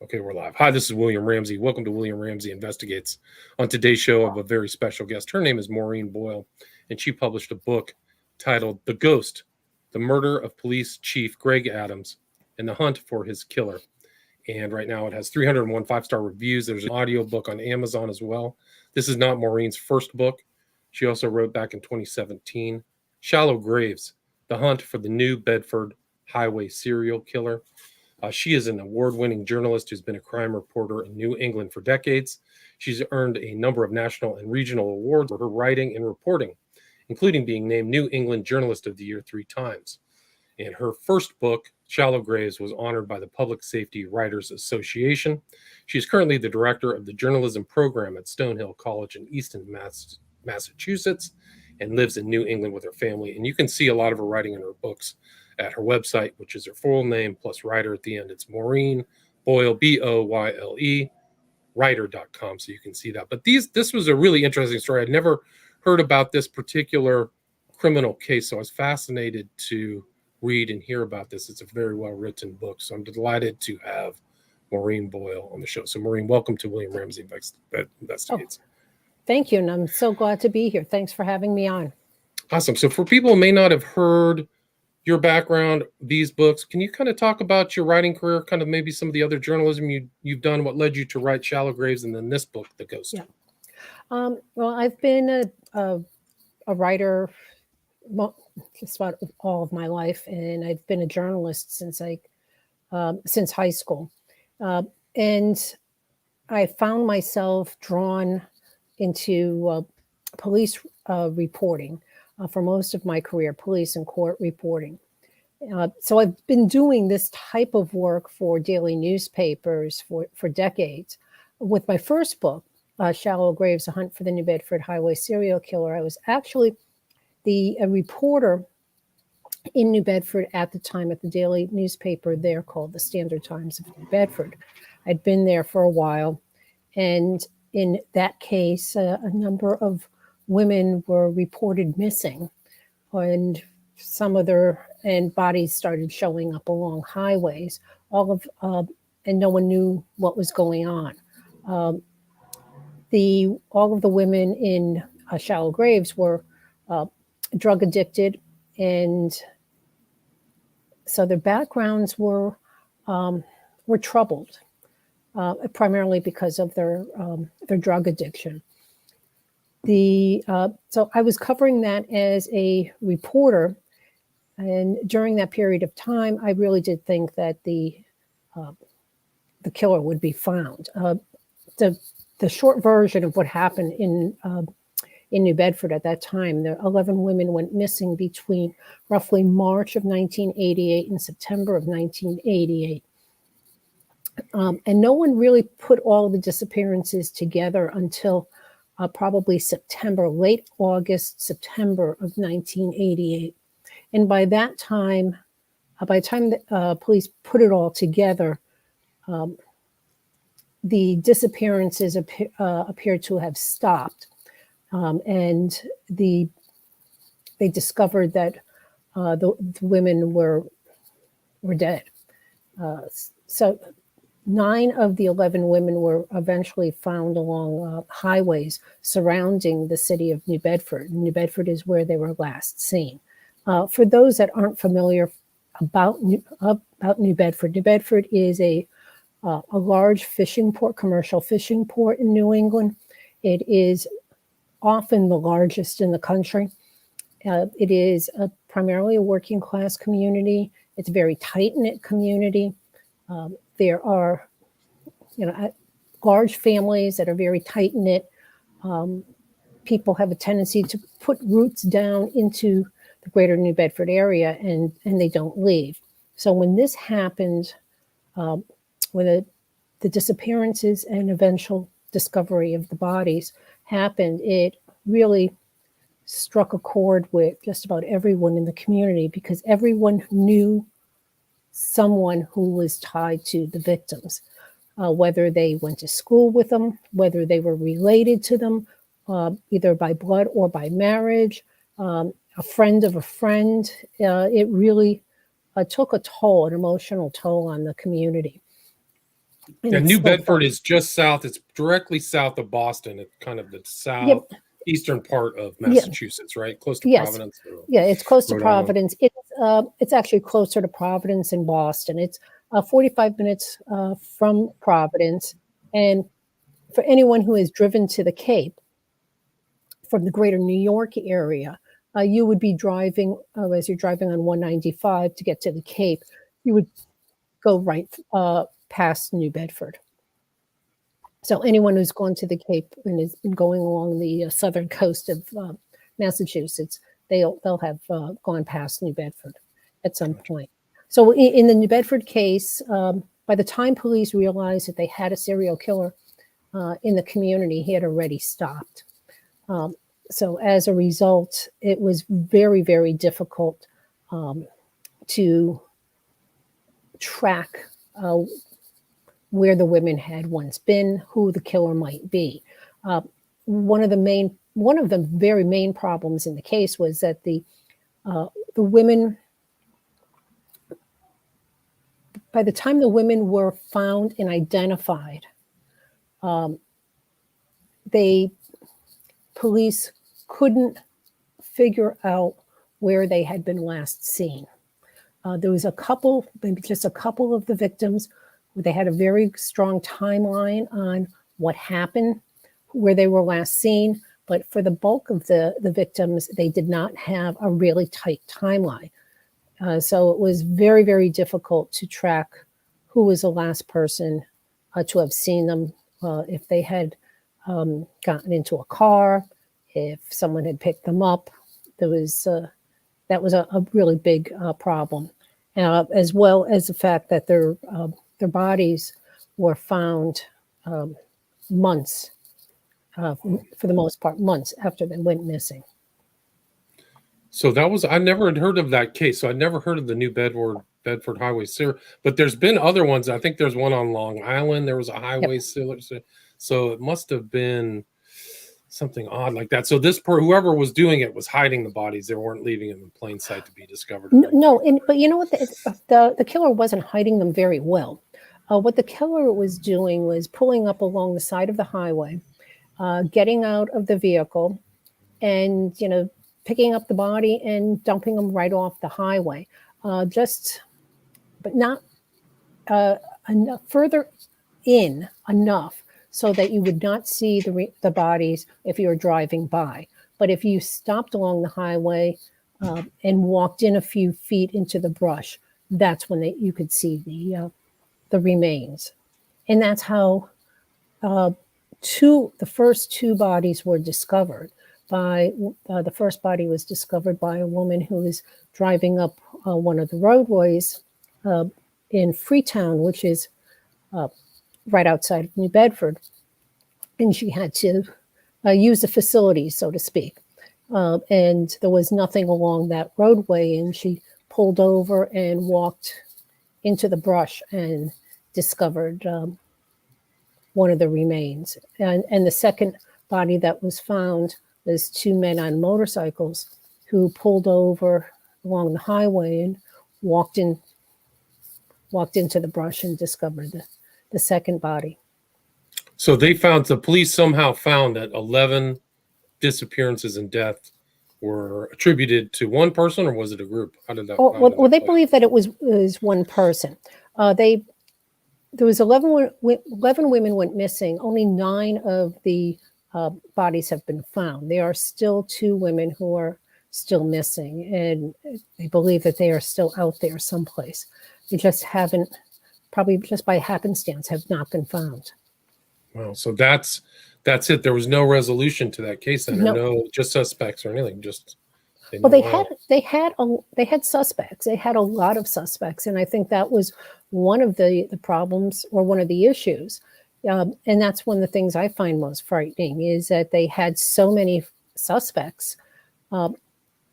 Okay, we're live. Hi, this is William Ramsey. Welcome to William Ramsey Investigates. On today's show, I have a very special guest. Her name is Maureen Boyle, and she published a book titled The Ghost, The Murder of Police Chief Greg Adams and the Hunt for His Killer. And right now it has 301 five-star reviews. There's an audio book on Amazon as well. This is not Maureen's first book. She also wrote back in 2017, Shallow Graves, The Hunt for the New Bedford Highway Serial Killer. She is an award-winning journalist who's been a crime reporter in New England for decades. She's earned a number of national and regional awards for her writing and reporting, including being named New England Journalist of the Year 3 times. And her first book, Shallow Graves, was honored by the Public Safety Writers Association. She's currently the director of the journalism program at Stonehill College in Easton, Massachusetts, and lives in New England with her family. And you can see a lot of her writing in her books at her website, which is her full name plus writer at the end. It's Maureen Boyle, Boyle, writer.com. So you can see that. But this was a really interesting story. I'd never heard about this particular criminal case, so I was fascinated to read and hear about this. It's a very well-written book. So I'm delighted to have Maureen Boyle on the show. So Maureen, welcome to William Ramsey Investigates. Thank you. And I'm so glad to be here. Thanks for having me on. Awesome. So for people who may not have heard your background, these books, can you kind of talk about your writing career, kind of maybe some of the other journalism you've done, what led you to write Shallow Graves, and then this book, The Ghost? Yeah. Well, I've been a writer just about all of my life, and I've been a journalist since high school. And I found myself drawn into police reporting for most of my career, police and court reporting. So I've been doing this type of work for daily newspapers for decades. With my first book, Shallow Graves, A Hunt for the New Bedford Highway Serial Killer, I was actually a reporter in New Bedford at the time at the daily newspaper there called the Standard Times of New Bedford. I'd been there for a while. And in that case, a number of women were reported missing, and and bodies started showing up along highways. And no one knew what was going on. All of the women in Shallow Graves were drug addicted, and so their backgrounds were troubled, primarily because of their drug addiction. So I was covering that as a reporter, and during that period of time, I really did think that the killer would be found. The short version of what happened in New Bedford at that time, the 11 women went missing between roughly March of 1988 and September of 1988. And no one really put all the disappearances together until probably late August, September of 1988. And by the time that police put it all together, the disappearances appeared to have stopped. And they discovered that the women were dead. So 9 of the 11 women were eventually found along highways surrounding the city of New Bedford. New Bedford is where they were last seen. For those that aren't familiar about New Bedford, New Bedford is a large fishing port, commercial fishing port in New England. It is often the largest in the country. It is primarily a working class community. It's a very tight-knit community. There are, large families that are very tight-knit. People have a tendency to put roots down into the greater New Bedford area, and they don't leave. So when this happened, when the disappearances and eventual discovery of the bodies happened, it really struck a chord with just about everyone in the community, because everyone knew someone who was tied to the victims, whether they went to school with them, whether they were related to them, either by blood or by marriage, a friend of a friend. It really took an emotional toll on the community. and Yeah, it's New still Bedford fun. is just south. It's directly south of Boston. It's kind of the Yep. southeastern part of Yeah. Massachusetts, right? Close to Yes. Providence, Yeah. It's close to Rhode Island. Providence. It's actually closer to Providence and Boston. It's 45 minutes from Providence. And for anyone who has driven to the Cape from the greater New York area, you would be driving, as you're driving on 195 to get to the Cape, you would go right past New Bedford. So anyone who's gone to the Cape and has been going along the southern coast of Massachusetts, they'll have gone past New Bedford at some point. So in the New Bedford case, by the time police realized that they had a serial killer in the community, he had already stopped. So as a result, it was very, very difficult to track where the women had once been, who the killer might be. One of the very main problems in the case was that the women, by the time the women were found and identified, police couldn't figure out where they had been last seen. There was maybe just a couple of the victims where they had a very strong timeline on what happened, where they were last seen. But for the bulk of the victims, they did not have a really tight timeline. So it was very, very difficult to track who was the last person to have seen them, if they had gotten into a car, if someone had picked them up. That was a really big problem, as well as the fact that their bodies were found months, for the most part, months after they went missing. So I never had heard of that case. So I never heard of the New Bedford Highway Sewer, but there's been other ones. I think there's one on Long Island. There was a highway sewer. So it must have been something odd like that. So whoever was doing it was hiding the bodies. They weren't leaving them in plain sight to be discovered. No, but you know what? The killer wasn't hiding them very well. What the killer was doing was pulling up along the side of the highway, getting out of the vehicle, and picking up the body and dumping them right off the highway. But not enough, further in enough so that you would not see the bodies if you were driving by. But if you stopped along the highway and walked in a few feet into the brush, that's when you could see the remains. And that's how the first two bodies were discovered. The first body was discovered by a woman who was driving up one of the roadways in Freetown, which is right outside of New Bedford. And she had to use the facilities, so to speak. And there was nothing along that roadway, and she pulled over and walked into the brush and discovered one of the remains. And the second body that was found was two men on motorcycles who pulled over along the highway and walked into the brush and discovered the second body. So the police somehow found that 11 disappearances and deaths were attributed to one person, or was it a group? How did that? Well, they believe that it was one person. There was 11 women went missing. Only 9 of the bodies have been found. There are still 2 women who are still missing, and they believe that they are still out there someplace. They just haven't, probably just by happenstance, have not been found. Wow. So that's it. There was no resolution to that case then, or no just suspects or anything. Just they had suspects. They had a lot of suspects, and I think that was one of the problems, or one of the issues. And that's one of the things I find most frightening, is that they had so many suspects.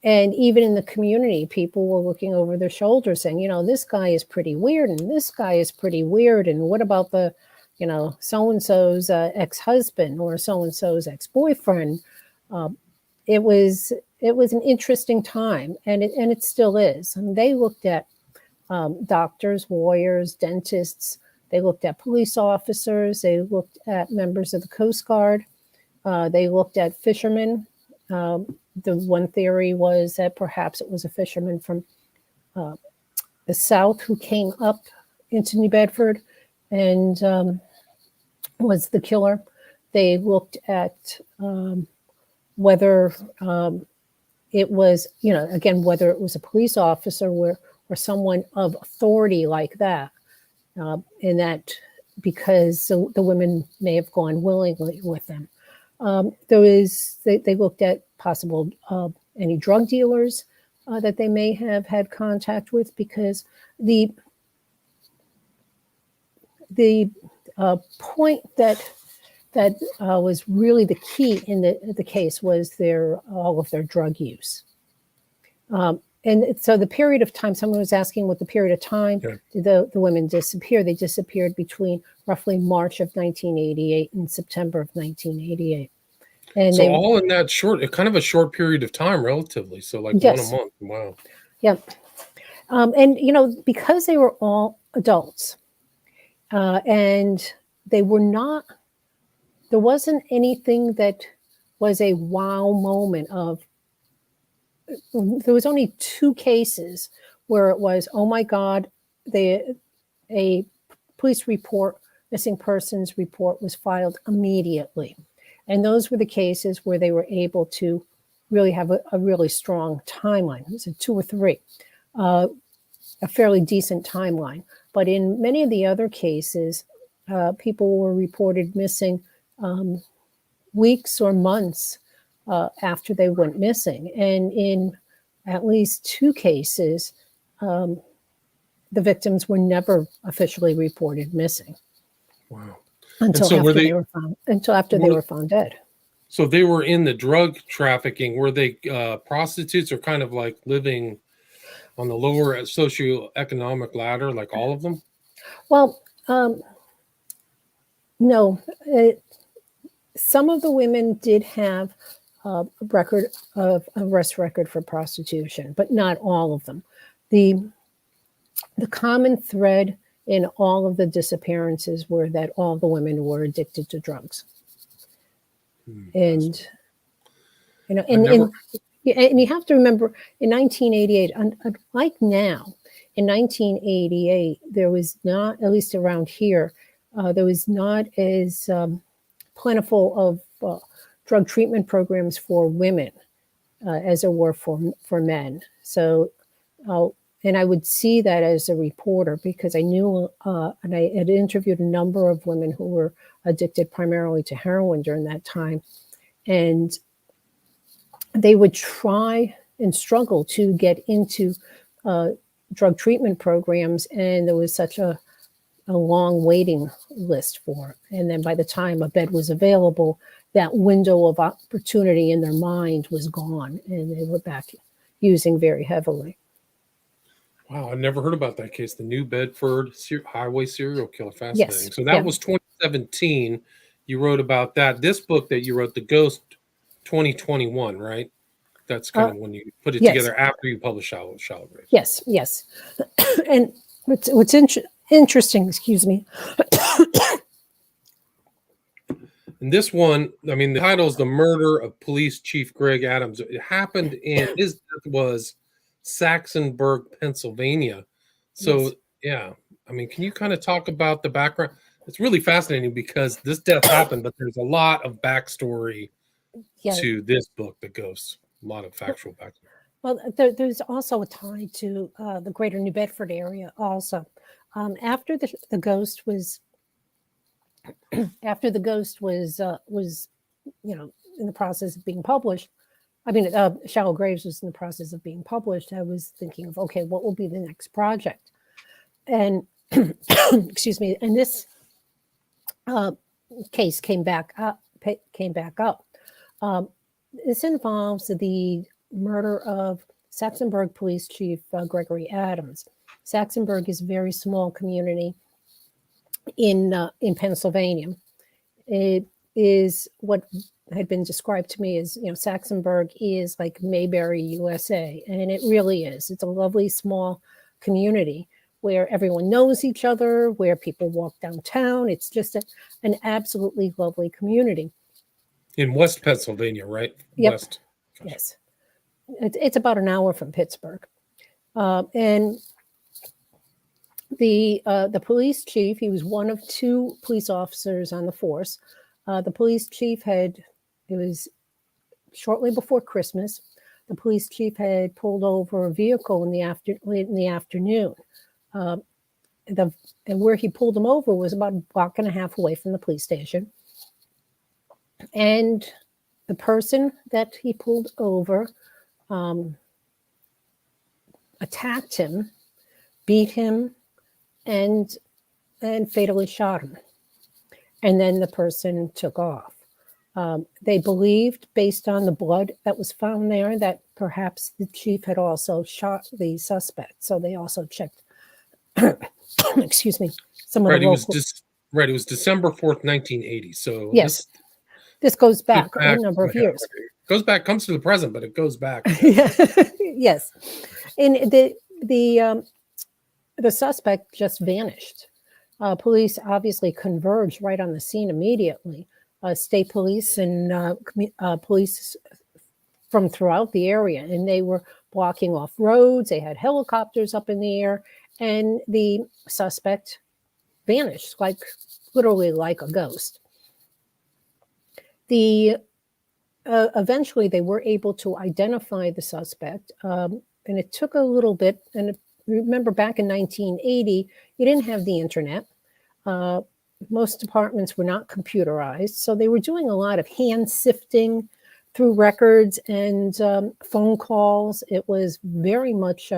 And even in the community, people were looking over their shoulders saying, this guy is pretty weird, and this guy is pretty weird. And what about the, so-and-so's ex-husband or so-and-so's ex-boyfriend? It was an interesting time, and it still is. I mean, they looked at doctors, lawyers, dentists. They looked at police officers. They looked at members of the Coast Guard. They looked at fishermen. The one theory was that perhaps it was a fisherman from the south who came up into New Bedford and was the killer. They looked at whether it was, again, whether it was a police officer or someone of authority like that, and that because the women may have gone willingly with them. They looked at possible any drug dealers that they may have had contact with, because the point that was really the key in the case was all of their drug use. And so the period of time, someone was asking what the period of time did the women disappear. They disappeared between roughly March of 1988 and September of 1988. And so all in that kind of a short period of time, relatively. So like one a month. Wow. Yep. And, because they were all adults and they were not, there wasn't anything that was a wow moment there was only 2 cases where it was, oh my God, a police report, missing persons report was filed immediately. And those were the cases where they were able to really have a really strong timeline. It was 2 or 3, a fairly decent timeline. But in many of the other cases, people were reported missing weeks or months after they went missing. And in at least 2 cases, the victims were never officially reported missing. Wow. Until after they were found dead. So they were in the drug trafficking. Were they prostitutes, or kind of like living on the lower socioeconomic ladder, like all of them? Well, no. Some of the women did have a arrest record for prostitution, but not all of them. The common thread in all of the disappearances were that all the women were addicted to drugs. And and you have to remember, in 1988, unlike now, in 1988, there was not, at least around here, there was not as plentiful of drug treatment programs for women as there were for men. So, and I would see that as a reporter, because I knew, and I had interviewed a number of women who were addicted primarily to heroin during that time. And they would try and struggle to get into drug treatment programs. And there was such a long waiting list for it. And then by the time a bed was available, that window of opportunity in their mind was gone, and they were back using very heavily. Wow, I never heard about that case. The New Bedford highway serial killer. Fascinating. Yes. So that was 2017. You wrote about that. This book that you wrote, The Ghost, 2021, right? That's kind of when you put it together after you published Shallow Graves. Yes. And what's interesting, excuse me. And this one, I mean, the title is The Murder of Police Chief Greg Adams. It happened his death was Saxonburg, Pennsylvania. So, yeah, I mean, can you kind of talk about the background? It's really fascinating because this death happened, but there's a lot of backstory to this book, The Ghost. A lot of factual backstory. Well, there's also a tie to the greater New Bedford area also. After the Ghost was in the process of being published, Shallow Graves was in the process of being published, I was thinking of, okay, what will be the next project? And excuse me, and this case came back up. This involves the murder of Saxonburg Police Chief Gregory Adams. Saxonburg is a very small community in Pennsylvania. It is what had been described to me as, Saxonburg is like Mayberry, USA, and it really is. It's a lovely small community, where everyone knows each other, where people walk downtown. It's just an absolutely lovely community. In West Pennsylvania, right? Yep. West. Gotcha. Yes. It's about an hour from Pittsburgh. And the police chief, he was one of two police officers on the force. The police chief it was shortly before Christmas. The police chief had pulled over a vehicle in the afternoon. And where he pulled them over was about a block and a half away from the police station. And the person that he pulled over attacked him, beat him, and fatally shot him. And then the person took off. They believed, based on the blood that was found there, that perhaps the chief had also shot the suspect. So they also checked, excuse me, some of the local... Right, it was December 4th, 1980. So yes, this goes back a number of years. Goes back, comes to the present, but it goes back. Yes. And the suspect just vanished. Police obviously converged right on the scene immediately. State police and police from throughout the area, and they were blocking off roads. They had helicopters up in the air, and the suspect vanished, literally like a ghost. Eventually, they were able to identify the suspect, and it took a little bit. And remember, back in 1980, you didn't have the internet. Most departments were not computerized, so they were doing a lot of hand sifting through records and phone calls. It was very much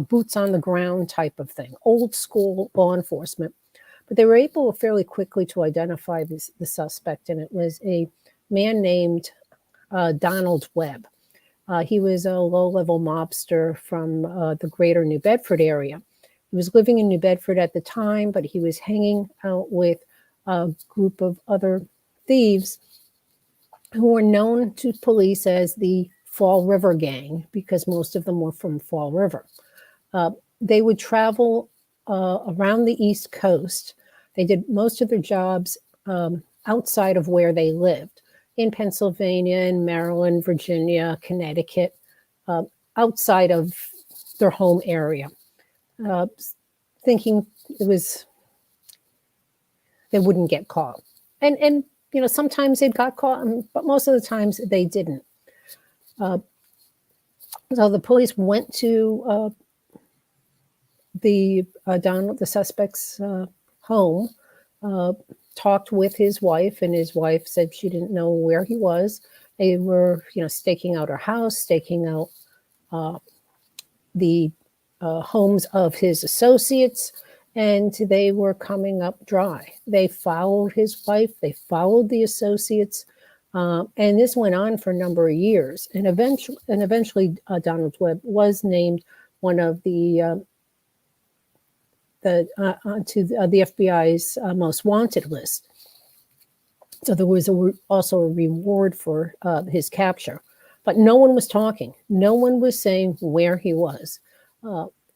boots on the ground type of thing, old school law enforcement. But they were able fairly quickly to identify the suspect, and it was a man named Donald Webb. He was a low-level mobster from the greater New Bedford area. He was living in New Bedford at the time, but he was hanging out with a group of other thieves who were known to police as the Fall River Gang, because most of them were from Fall River. They would travel around the East Coast. They did most of their jobs outside of where they lived, in Pennsylvania, in Maryland, Virginia, Connecticut, outside of their home area. Thinking they wouldn't get caught. And sometimes they got caught, but most of the times they didn't. So the police went to the suspect's home, talked with his wife, and his wife said she didn't know where he was. They were, staking out her house, staking out the homes of his associates, and they were coming up dry. They followed his wife, they followed the associates, and this went on for a number of years. And eventually, Donald Webb was named one of the FBI's most wanted list. So there was also a reward for his capture, but no one was talking. No one was saying where he was.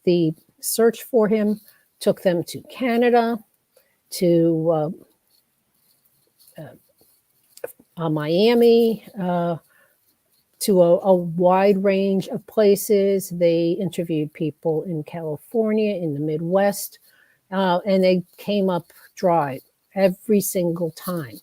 The search for him took them to Canada, to Miami, to a wide range of places. They interviewed people in California, in the Midwest, and they came up dry every single time.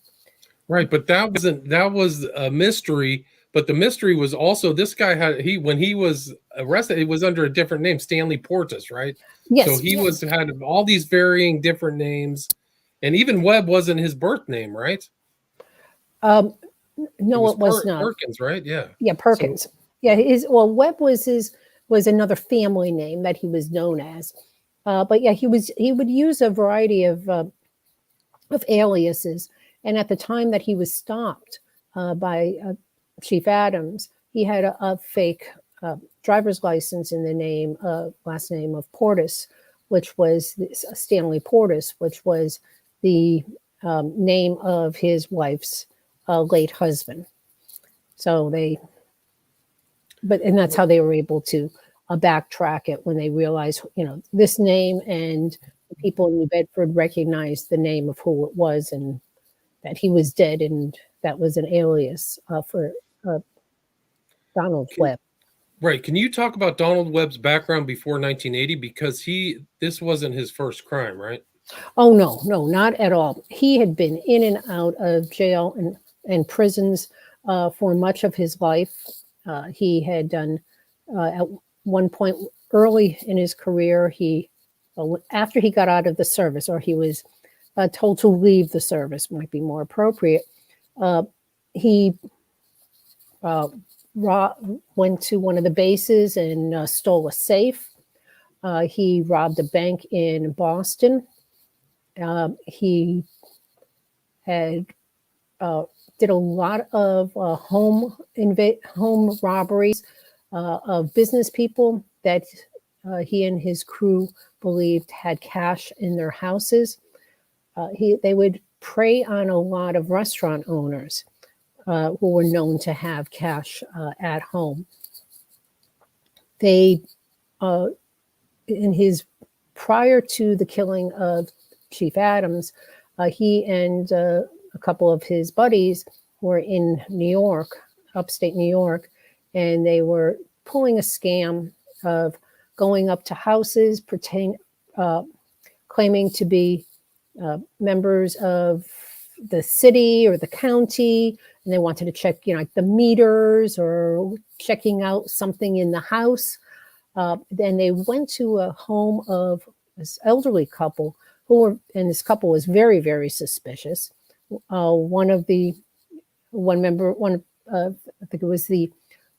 Right, but that was a mystery. But the mystery was also this guy when he was arrested, it was under a different name, Stanley Portis, right? Yes. So he had all these varying different names, and even Webb wasn't his birth name, right? No, it was not. Perkins, right? Yeah. Yeah, Perkins. So, yeah, Webb was another family name that he was known as. But yeah, he would use a variety of aliases. And at the time that he was stopped by Chief Adams, he had a fake driver's license in the last name of Portis, which was Stanley Portis, which was the name of his wife's late husband. So and that's how they were able to backtrack it when they realized, this name, and the people in New Bedford recognized the name of who it was, and that he was dead, and that was an alias for Donald Webb. Right. Can you talk about Donald Webb's background before 1980? Because this wasn't his first crime, right? Oh, no, not at all. He had been in and out of jail and prisons for much of his life. He had done, at one point early in his career, after he got out of the service, or he was told to leave the service, might be more appropriate, he went to one of the bases and stole a safe. He robbed a bank in Boston. He had did a lot of home robberies of business people that he and his crew believed had cash in their houses. They would prey on a lot of restaurant owners who were known to have cash at home. They, prior to the killing of Chief Adams, he and a couple of his buddies were in New York, upstate New York, and they were pulling a scam of going up to houses, claiming to be members of the city or the county, and they wanted to check, like the meters or checking out something in the house. Then they went to a home of this elderly couple and this couple was very, very suspicious. I think it was the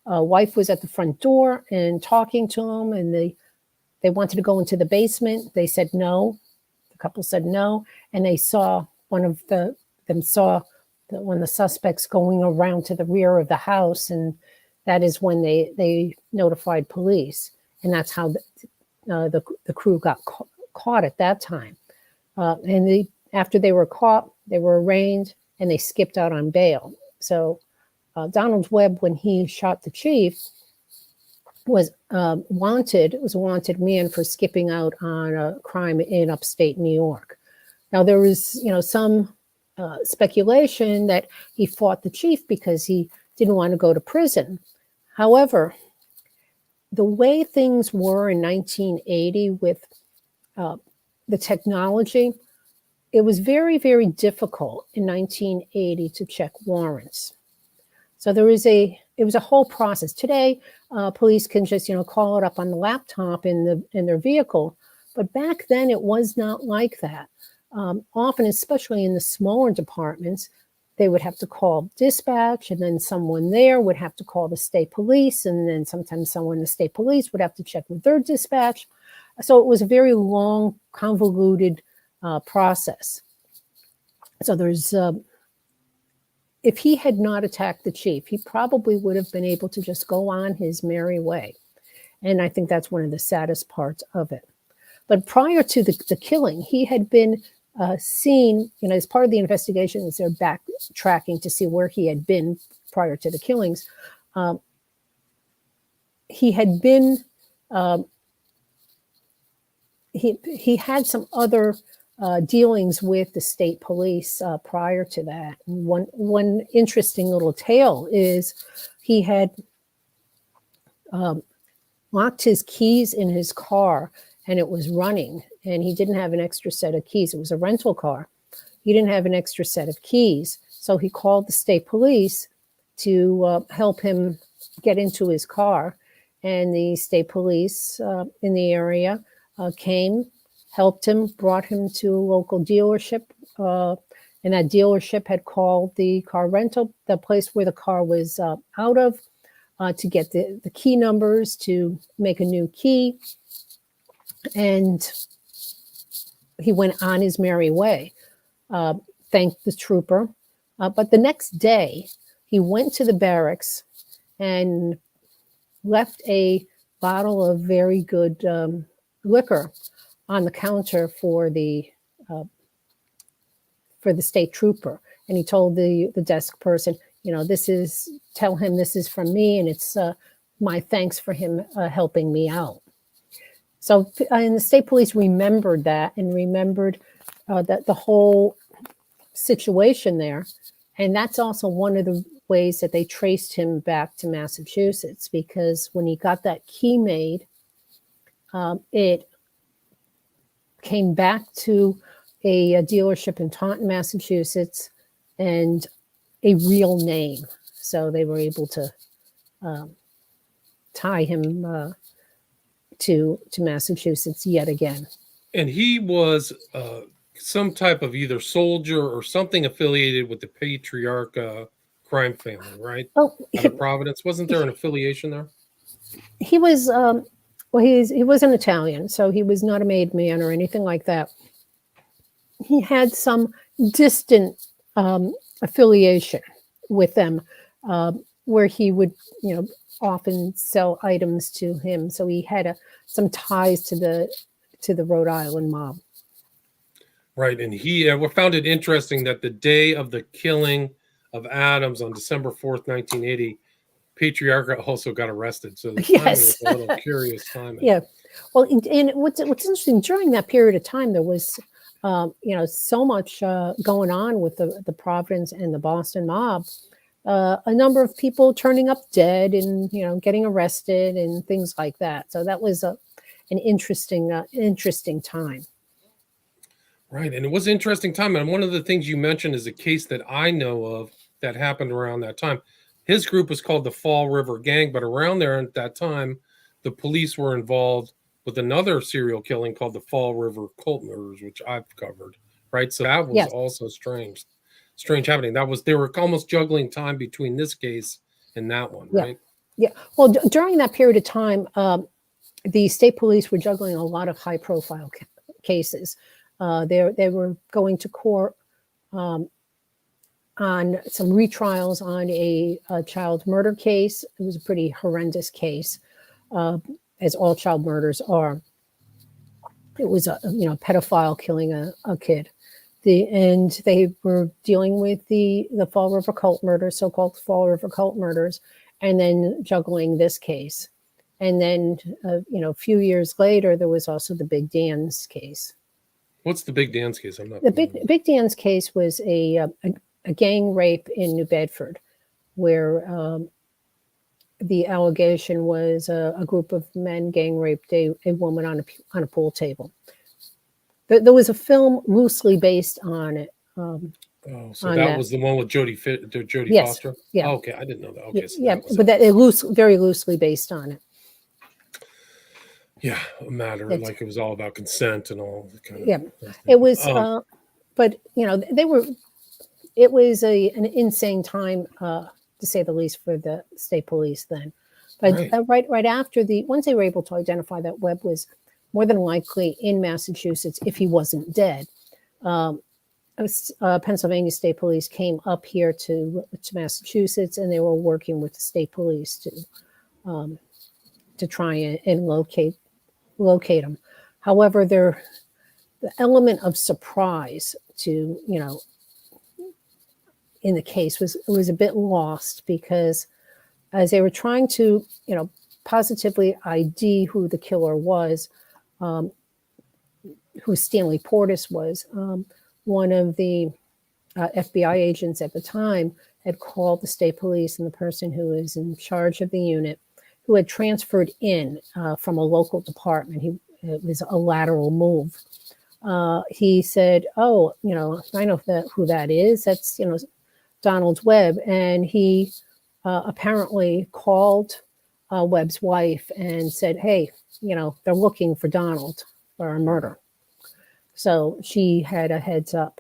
wife was at the front door and talking to him, and they wanted to go into the basement. They said no. The couple said no, and they saw one of the suspects going around to the rear of the house, and that is when they notified police, and that's how the crew got caught at that time. And after they were caught, they were arraigned, and they skipped out on bail. So Donald Webb, when he shot the chief, was a wanted man for skipping out on a crime in upstate New York. Now, there was, some speculation that he fought the chief because he didn't want to go to prison. However, the way things were in 1980 with the technology, it was very, very difficult in 1980 to check warrants. So it was a whole process. Today, police can just, call it up on the laptop in their vehicle. But back then, it was not like that. Often, especially in the smaller departments, they would have to call dispatch, and then someone there would have to call the state police, and then sometimes someone in the state police would have to check with their dispatch. So it was a very long, convoluted process. So if he had not attacked the chief, he probably would have been able to just go on his merry way. And I think that's one of the saddest parts of it. But prior to the killing, he had been seen, as part of the investigation, as they're backtracking to see where he had been prior to the killings. He had been, he had some other dealings with the state police prior to that. And one interesting little tale is he had locked his keys in his car, and it was running, and he didn't have an extra set of keys. It was a rental car. He didn't have an extra set of keys, so he called the state police to help him get into his car, and the state police in the area came, helped him, brought him to a local dealership, and that dealership had called the car rental, the place where the car was out of, to get the key numbers to make a new key. And he went on his merry way, thanked the trooper. But the next day, he went to the barracks and left a bottle of very good liquor on the counter for the state trooper. And he told the desk person, tell him this is from me, and it's my thanks for him helping me out. So, and the state police remembered that and remembered that the whole situation there. And that's also one of the ways that they traced him back to Massachusetts, because when he got that key made, it came back to a dealership in Taunton, Massachusetts, and a real name. So they were able to tie him to Massachusetts yet again. And he was some type of either soldier or something affiliated with the Patriarch crime family, right? Oh, Out of Providence. Wasn't there an affiliation there? He was, well, he was an Italian, so he was not a made man or anything like that. He had some distant affiliation with them, where he would, often sell items to him. So he had some ties to the Rhode Island mob. Right, and he found it interesting that the day of the killing of Adams on December 4th, 1980, Patriarch also got arrested. So the timing was a little curious timing. Yeah. Well, and what's interesting, during that period of time, there was, so much going on with the Providence and the Boston mob. A number of people turning up dead and, getting arrested and things like that. So that was an interesting time. Right. And it was an interesting time. And one of the things you mentioned is a case that I know of that happened around that time. His group was called the Fall River Gang, but around there at that time, the police were involved with another serial killing called the Fall River Cult Murders, which I've covered. Right. So that was also strange happening. They were almost juggling time between this case and that one. Right. Yeah. Well, during that period of time, the state police were juggling a lot of high profile cases. They were going to court on some retrials on a child murder case. It was a pretty horrendous case, as all child murders are. It was a pedophile killing a kid. And they were dealing with the Fall River Cult murders, so-called Fall River Cult murders, and then juggling this case. And then, a few years later, there was also the Big Dan's case. What's the Big Dan's case? I'm not. The Big Dan's case was a gang rape in New Bedford, where the allegation was a group of men gang raped a woman on a pool table. There was a film loosely based on it. So that was the one with Jodie Foster? Yeah. Oh, okay, I didn't know that. Okay, so but very loosely based on it. Yeah, a matter like it was all about consent and all kind of. Yeah, it was. But it was an insane time, to say the least, for the state police then. But right after once they were able to identify that Webb was more than likely in Massachusetts if he wasn't dead, Pennsylvania State Police came up here to Massachusetts, and they were working with the state police to try and locate him. However, the element of surprise to in the case was a bit lost, because as they were trying to positively ID who the killer was, who Stanley Portis was, one of the FBI agents at the time had called the state police, and the person who was in charge of the unit, who had transferred in from a local department. It was a lateral move. He said, "Oh, I know who that is. That's Donald Webb." And he apparently called Webb's wife and said, "Hey, they're looking for Donald for a murder." So she had a heads up.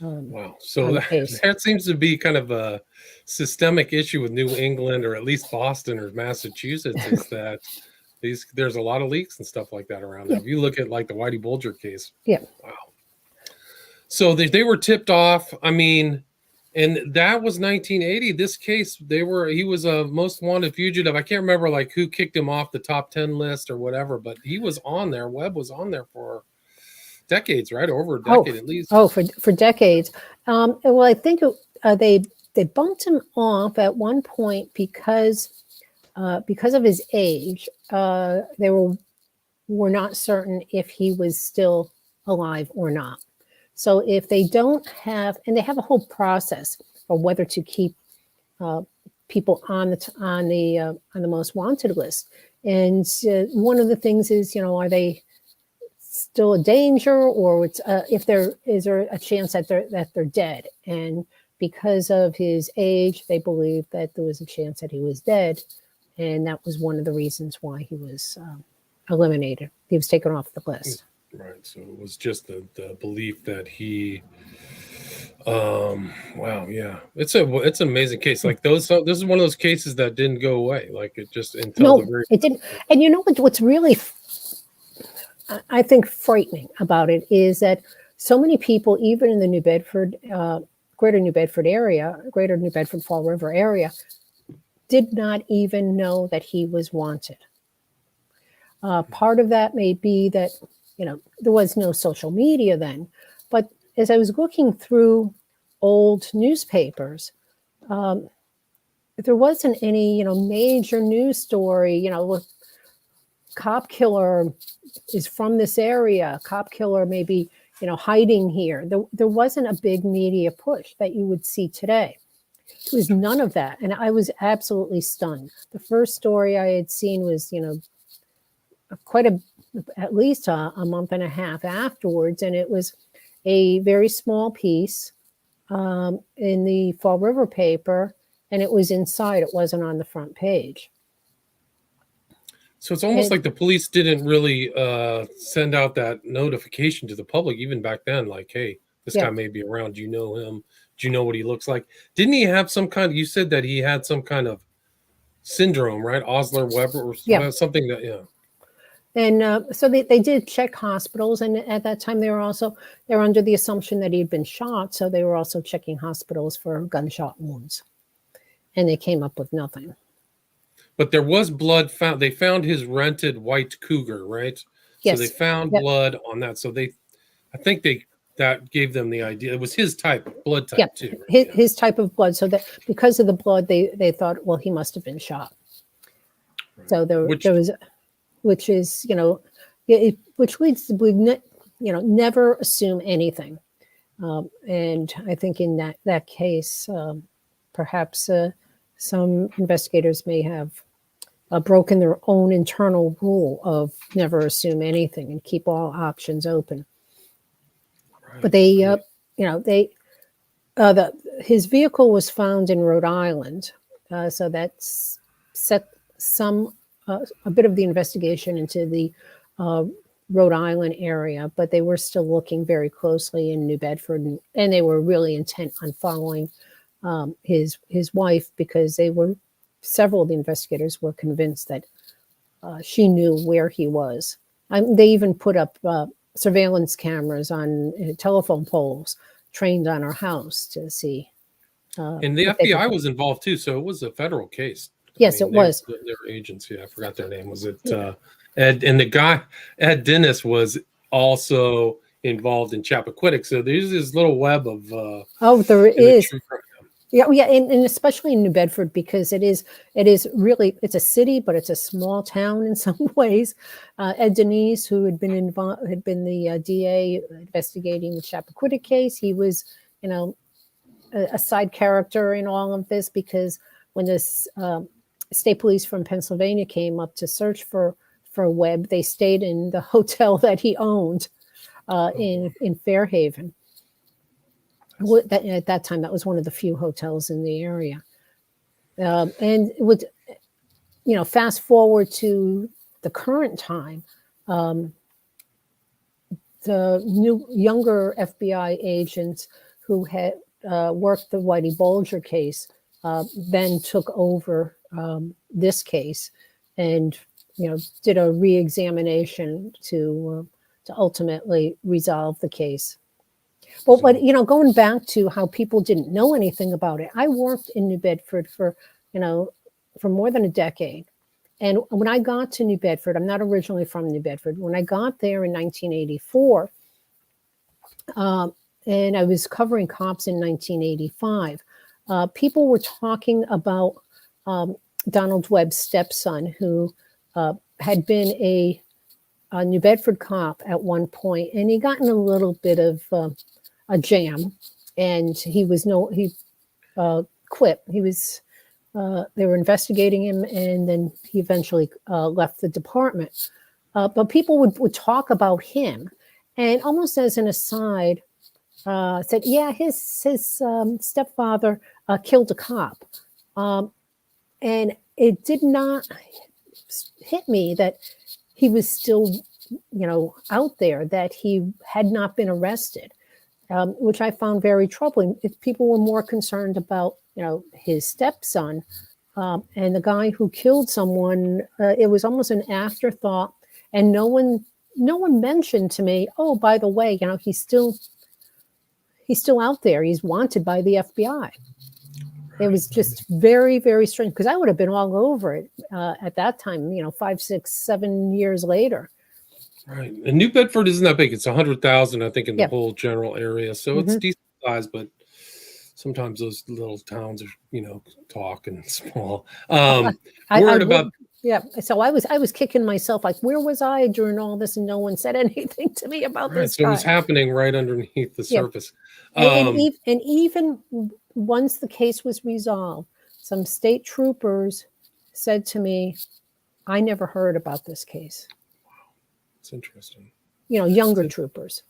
Wow. So that seems to be kind of a systemic issue with New England, or at least Boston or Massachusetts, is that there's a lot of leaks and stuff like that around there. If you look at like the Whitey Bulger case. Yeah. Wow. So they were tipped off. I mean, and that was 1980. This case, he was a most wanted fugitive. I can't remember like who kicked him off the top 10 list or whatever, but he was on there. Webb was on there for decades, right? Over a decade at least. Oh, for decades. Well, I think they bumped him off at one point because because of his age, they were not certain if he was still alive or not. So if they don't have, and they have a whole process for whether to keep people on the most wanted list. And one of the things is, are they still a danger, or is there a chance that they're dead? And because of his age, they believe that there was a chance that he was dead, and that was one of the reasons why he was eliminated. He was taken off the list. Right. So it was just the belief that he. Wow. Yeah. It's an amazing case. Like this is one of those cases that didn't go away. Like it just until it didn't. And you know what's really, I think, frightening about it is that so many people, even in the New Bedford, greater New Bedford area, greater New Bedford Fall River area, did not even know that he was wanted. Part of that may be that, there was no social media then, but as I was looking through old newspapers, there wasn't any, major news story, cop killer is from this area, cop killer maybe, hiding here. There wasn't a big media push that you would see today. It was none of that. And I was absolutely stunned. The first story I had seen was, at least a month and a half afterwards. And it was a very small piece in the Fall River paper, and it was inside. It wasn't on the front page. So it's almost like the police didn't really send out that notification to the public even back then. Like, hey, this guy may be around. Do you know him? Do you know what he looks like? Didn't he have some kind you said that he had some kind of syndrome, right? Osler-Weber or something that, And so they did check hospitals. And at that time, they were under the assumption that he'd been shot. So they were also checking hospitals for gunshot wounds. And they came up with nothing. But there was blood found. They found his rented white Cougar, right? Yes. So they found blood on that. So I think that gave them the idea. It was his blood type too. Right? His type of blood. So that because of the blood, they thought, well, he must have been shot. Right. So there was, which is, which leads to, never assume anything. And I think in that case, perhaps some investigators may have broken their own internal rule of never assume anything and keep all options open. Right. But his vehicle was found in Rhode Island, so that's set a bit of the investigation into the Rhode Island area, but they were still looking very closely in New Bedford, and they were really intent on following his wife, because several of the investigators were convinced that she knew where he was. They even put up surveillance cameras on telephone poles trained on our house to see. And the FBI was involved too, so it was a federal case. Yes, it was. Their agency, I forgot their name. Was it Ed? And the guy, Ed Dennis, was also involved in Chappaquiddick. So there's this little web of. There is. Yeah, and especially in New Bedford, because it is really, it's a city, but it's a small town in some ways. Ed Denise, who had been the DA investigating the Chappaquiddick case, he was, a side character in all of this, because when this state police from Pennsylvania came up to search for Webb, they stayed in the hotel that he owned in Fairhaven. At that time, that was one of the few hotels in the area. And with, fast forward to the current time, the younger FBI agents who had worked the Whitey Bulger case then took over this case and, did a re-examination to ultimately resolve the case. Well, but going back to how people didn't know anything about it, I worked in New Bedford for more than a decade. And when I got to New Bedford, I'm not originally from New Bedford. When I got there in 1984, and I was covering cops in 1985, people were talking about Donald Webb's stepson, who had been a New Bedford cop at one point, and he got in a little bit of a jam, and he quit. He was they were investigating him, and then he eventually left the department. But people would talk about him, and almost as an aside, said, "Yeah, his stepfather killed a cop," and it did not hit me that he was still, out there, that he had not been arrested, which I found very troubling. If people were more concerned about, his stepson and the guy who killed someone, it was almost an afterthought, and no one mentioned to me, "Oh, by the way, he's still out there. He's wanted by the FBI." It was just very, very strange, because I would have been all over it at that time, 5, 6, 7 years later. Right. And New Bedford isn't that big. It's 100,000, I think, in the whole general area. So it's decent size, but sometimes those little towns are, talk and small. Worried about. Yeah. So I was kicking myself, like, where was I during all this? And no one said anything to me about this So guy. it was happening right underneath the surface. And even once the case was resolved, some state troopers said to me, "I never heard about this case." Wow. It's interesting. Younger troopers.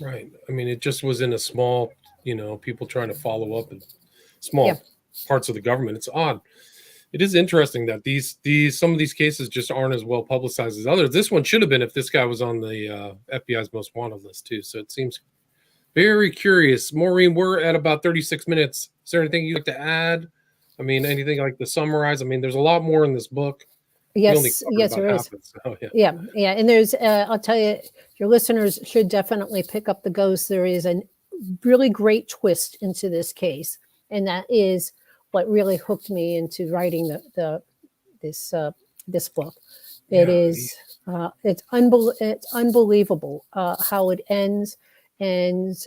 Right. I mean, it just was in a small, people trying to follow up in small parts of the government. It's odd. It is interesting that some of these cases just aren't as well publicized as others. This one should have been if this guy was on the FBI's most wanted list too. So it seems very curious. Maureen, we're at about 36 minutes. Is there anything you'd like to add? I mean, anything like to summarize? I mean, there's a lot more in this book. Yes, there is. Yeah. And there's, I'll tell you, your listeners should definitely pick up The Ghost. There is a really great twist into this case, and that is what really hooked me into writing this book. It's unbelievable how it ends, and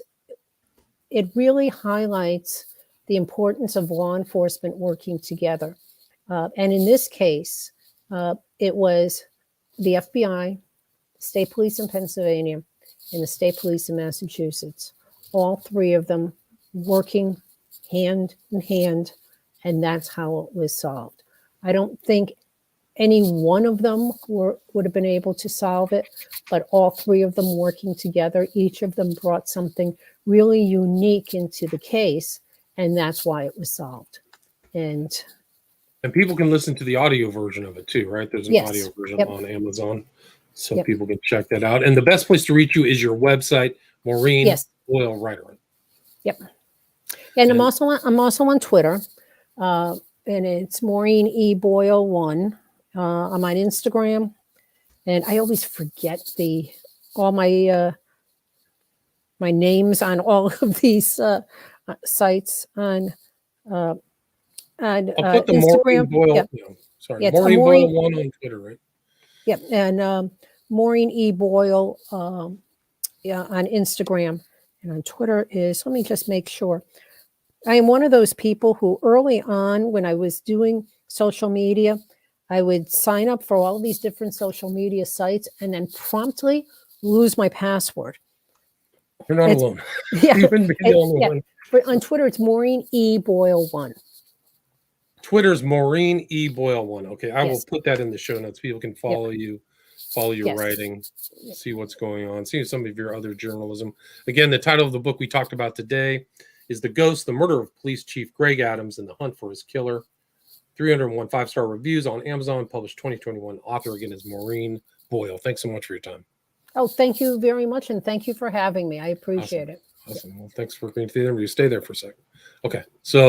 it really highlights the importance of law enforcement working together. And in this case, it was the FBI, state police in Pennsylvania, and the state police in Massachusetts, all three of them working hand in hand, and that's how it was solved. I don't think any one of them would have been able to solve it, but all three of them working together, each of them brought something really unique into the case, and that's why it was solved. And people can listen to the audio version of it too, right? There's an audio version on Amazon, so people can check that out. And the best place to reach you is your website, Maureen Boyle Writer. Yep. And I'm also on Twitter, and it's Maureen E. Boyle 1. I'm on Instagram, and I always forget all my names on all of these sites on I'll put the Instagram. Maureen Boyle. Maureen Boyle 1 on Twitter, right? Yep, and Maureen E. Boyle on Instagram, and on Twitter is. Let me just make sure. I am one of those people who early on, when I was doing social media, I would sign up for all of these different social media sites and then promptly lose my password. You're not alone. Yeah. You wouldn't be the only one. But on Twitter, it's Maureen E. Boyle 1. Twitter's Maureen E. Boyle 1. Okay, I will put that in the show notes. People can follow you, follow your writing, see what's going on, see some of your other journalism. Again, the title of the book we talked about today is The Ghost, the Murder of Police Chief Greg Adams and the Hunt for His Killer. 301 5-star reviews on Amazon, published 2021. Author again is Maureen Boyle. Thanks so much for your time. Oh, thank you very much, and thank you for having me. I appreciate it. Awesome. Well, thanks for being to the interview. Stay there for a second. Okay, so